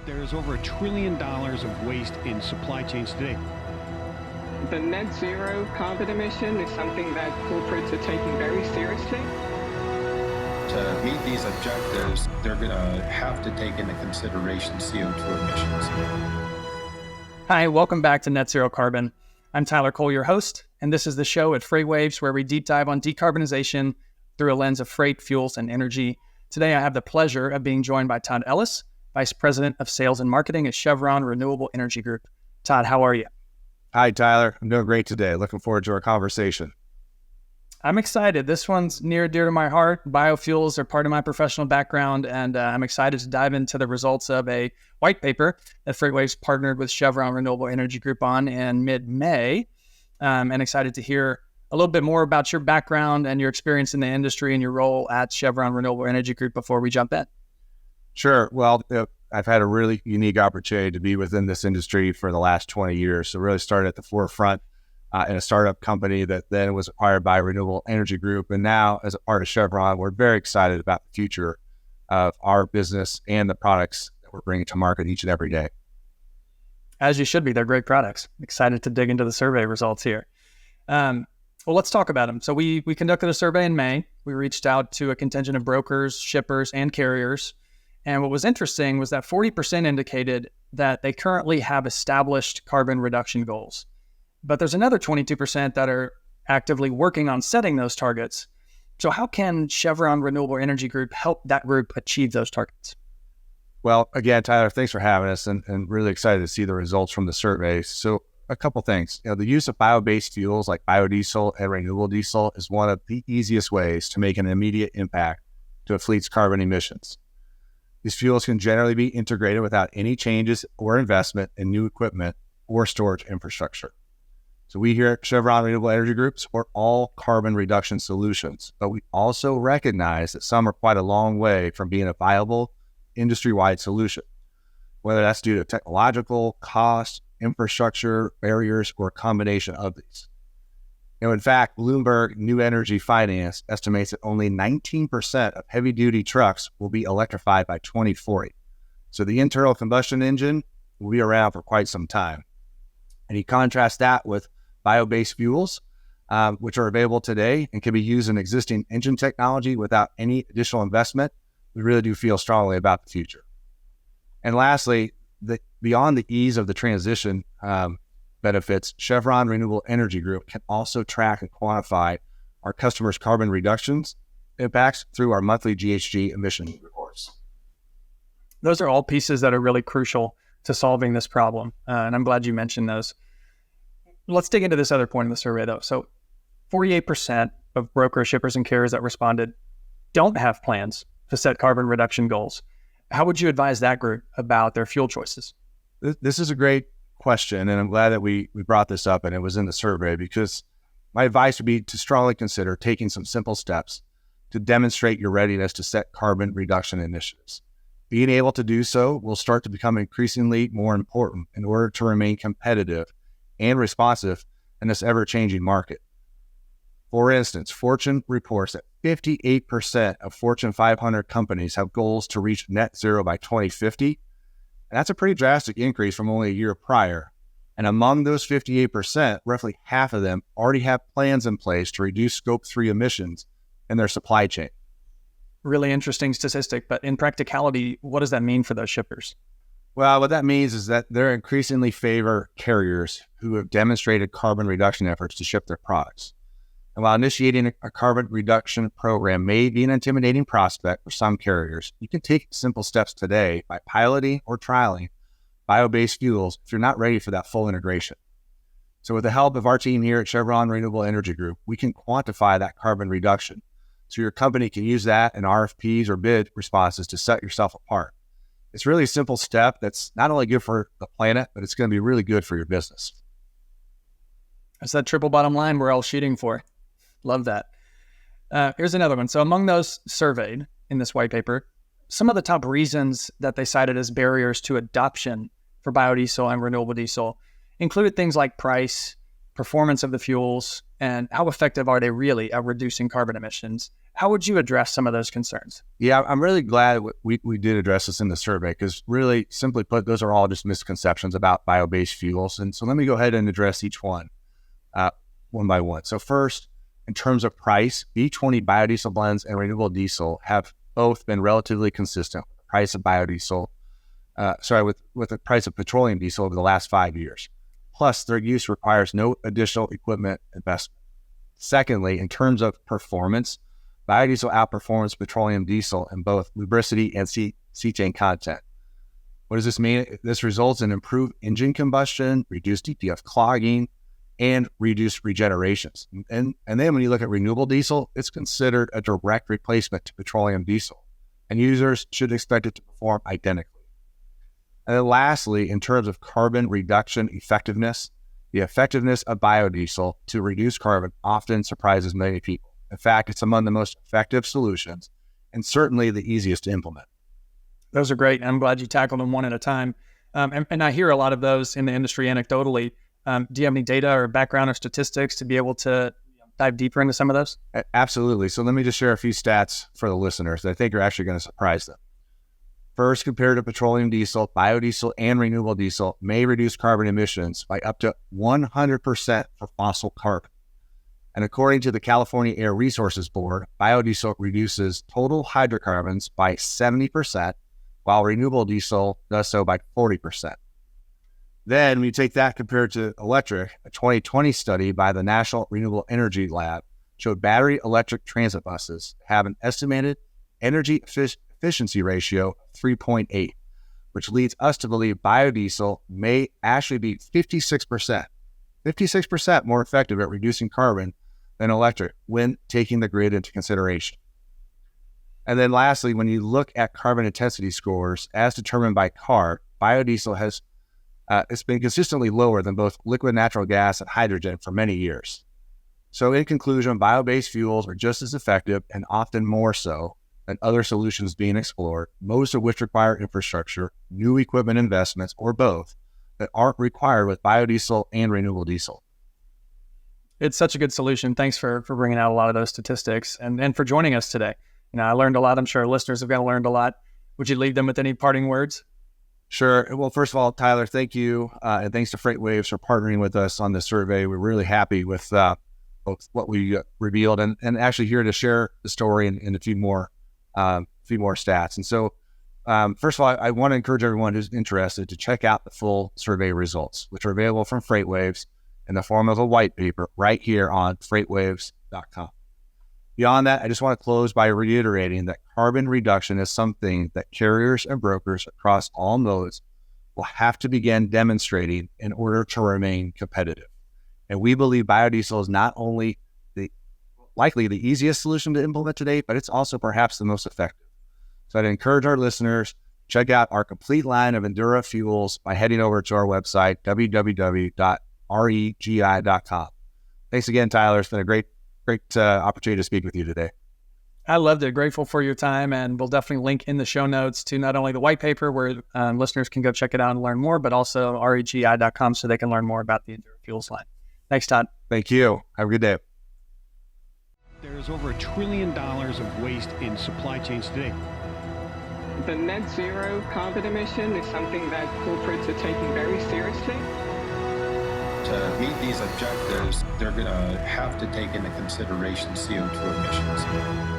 There's over $1 trillion of waste in supply chains today. The net zero carbon emission is something that corporates are taking very seriously. To meet these objectives, they're going to have to take into consideration CO2 emissions. Hi, welcome back to Net Zero Carbon. I'm Tyler Cole, your host, and this is the show at FreightWaves where we deep dive on decarbonization through a lens of freight, fuels, and energy. Today, I have the pleasure of being joined by Todd Davis, Vice President of Sales and Marketing at Chevron Renewable Energy Group. Todd, how are you? Hi, Tyler. I'm doing great today. Looking forward to our conversation. I'm excited. This one's near and dear to my heart. Biofuels are part of my professional background, and I'm excited to dive into the results of a white paper that FreightWaves partnered with Chevron Renewable Energy Group on in mid-May. And excited to hear a little bit more about your background and your experience in the industry and your role at Chevron Renewable Energy Group before we jump in. Sure. Well, I've had a really unique opportunity to be within this industry for the last 20 years. So really started at the forefront in a startup company that then was acquired by Renewable Energy Group. And now as a part of Chevron, we're very excited about the future of our business and the products that we're bringing to market each and every day. As you should be. They're great products. Excited to dig into the survey results here. Well, let's talk about them. So we conducted a survey in May. We reached out to a contingent of brokers, shippers, and carriers. And what was interesting was that 40% indicated that they currently have established carbon reduction goals. But there's another 22% that are actively working on setting those targets. So how can Chevron Renewable Energy Group help that group achieve those targets? Well, again, Tyler, thanks for having us and really excited to see the results from the survey. So a couple things. The use of bio-based fuels like biodiesel and renewable diesel is one of the easiest ways to make an immediate impact to a fleet's carbon emissions. These fuels can generally be integrated without any changes or investment in new equipment or storage infrastructure. So we here at Chevron Renewable Energy Group support all carbon reduction solutions, but we also recognize that some are quite a long way from being a viable industry-wide solution, whether that's due to technological, cost, infrastructure, barriers, or a combination of these. In fact, Bloomberg New Energy Finance estimates that only 19% of heavy-duty trucks will be electrified by 2040. So the internal combustion engine will be around for quite some time. And you contrast that with bio-based fuels, which are available today and can be used in existing engine technology without any additional investment. We really do feel strongly about the future. And lastly, beyond the ease of the transition benefits, Chevron Renewable Energy Group can also track and quantify our customers' carbon reductions impacts through our monthly GHG emission reports. Those are all pieces that are really crucial to solving this problem, and I'm glad you mentioned those. Let's dig into this other point in the survey, though. So 48% of brokers, shippers, and carriers that responded don't have plans to set carbon reduction goals. How would you advise that group about their fuel choices? This is a great question, and I'm glad that we brought this up and it was in the survey, because my advice would be to strongly consider taking some simple steps to demonstrate your readiness to set carbon reduction initiatives. Being able to do so will start to become increasingly more important in order to remain competitive and responsive in this ever-changing market. For instance, Fortune reports that 58% of Fortune 500 companies have goals to reach net zero by 2050. And that's a pretty drastic increase from only a year prior. And among those 58%, roughly half of them already have plans in place to reduce Scope 3 emissions in their supply chain. Really interesting statistic, but in practicality, what does that mean for those shippers? Well, what that means is that they're increasingly favor carriers who have demonstrated carbon reduction efforts to ship their products. And while initiating a carbon reduction program may be an intimidating prospect for some carriers, you can take simple steps today by piloting or trialing bio-based fuels if you're not ready for that full integration. So with the help of our team here at Chevron Renewable Energy Group, we can quantify that carbon reduction so your company can use that in RFPs or bid responses to set yourself apart. It's really a simple step that's not only good for the planet, but it's going to be really good for your business. That's that triple bottom line we're all shooting for. Love that. Here's another one. So among those surveyed in this white paper, some of the top reasons that they cited as barriers to adoption for biodiesel and renewable diesel included things like price, performance of the fuels, and how effective are they really at reducing carbon emissions. How would you address some of those concerns? Yeah, I'm really glad we did address this in the survey because really, simply put, those are all just misconceptions about bio-based fuels. And so let me go ahead and address each one by one. So first, in terms of price, B20 biodiesel blends and renewable diesel have both been relatively consistent with the price of biodiesel, with the price of petroleum diesel over the last 5 years. Plus, their use requires no additional equipment investment. Secondly, in terms of performance, biodiesel outperforms petroleum diesel in both lubricity and cetane content. What does this mean? This results in improved engine combustion, reduced DPF clogging, and reduced regenerations. And then when you look at renewable diesel, it's considered a direct replacement to petroleum diesel, and users should expect it to perform identically. And then lastly, in terms of carbon reduction effectiveness, the effectiveness of biodiesel to reduce carbon often surprises many people. In fact, it's among the most effective solutions and certainly the easiest to implement. Those are great. I'm glad you tackled them one at a time. And I hear a lot of those in the industry anecdotally. Do you have any data or background or statistics to be able to dive deeper into some of those? Absolutely. So let me just share a few stats for the listeners that I think are actually going to surprise them. First, compared to petroleum diesel, biodiesel and renewable diesel may reduce carbon emissions by up to 100% for fossil carbon. And according to the California Air Resources Board, biodiesel reduces total hydrocarbons by 70%, while renewable diesel does so by 40%. Then we take that compared to electric. A 2020 study by the National Renewable Energy Lab showed battery electric transit buses have an estimated energy efficiency ratio of 3.8, which leads us to believe biodiesel may actually be 56% more effective at reducing carbon than electric when taking the grid into consideration. And then lastly, when you look at carbon intensity scores as determined by CARB, biodiesel has it's been consistently lower than both liquid natural gas and hydrogen for many years. So in conclusion, bio-based fuels are just as effective and often more so than other solutions being explored, most of which require infrastructure, new equipment investments, or both, that aren't required with biodiesel and renewable diesel. It's such a good solution. Thanks for bringing out a lot of those statistics and for joining us today. I learned a lot. I'm sure listeners have learned a lot. Would you leave them with any parting words? Sure. Well, first of all, Tyler, thank you. And thanks to FreightWaves for partnering with us on this survey. We're really happy with both what we revealed and actually here to share the story and a few more stats. And so, first of all, I want to encourage everyone who's interested to check out the full survey results, which are available from FreightWaves in the form of a white paper right here on FreightWaves.com. Beyond that, I just want to close by reiterating that carbon reduction is something that carriers and brokers across all modes will have to begin demonstrating in order to remain competitive. And we believe biodiesel is not only likely the easiest solution to implement today, but it's also perhaps the most effective. So I'd encourage our listeners, check out our complete line of Endura fuels by heading over to our website, www.regi.com. Thanks again, Tyler. It's been a great opportunity to speak with you today. I loved it. Grateful for your time, and we'll definitely link in the show notes to not only the white paper where listeners can go check it out and learn more, but also regi.com so they can learn more about the Endura Fuels line. Thanks, Todd. Thank you. Have a good day. There is over $1 trillion of waste in supply chains today. The net zero carbon emission is something that corporates are taking very seriously. To meet these objectives, they're going to have to take into consideration CO2 emissions.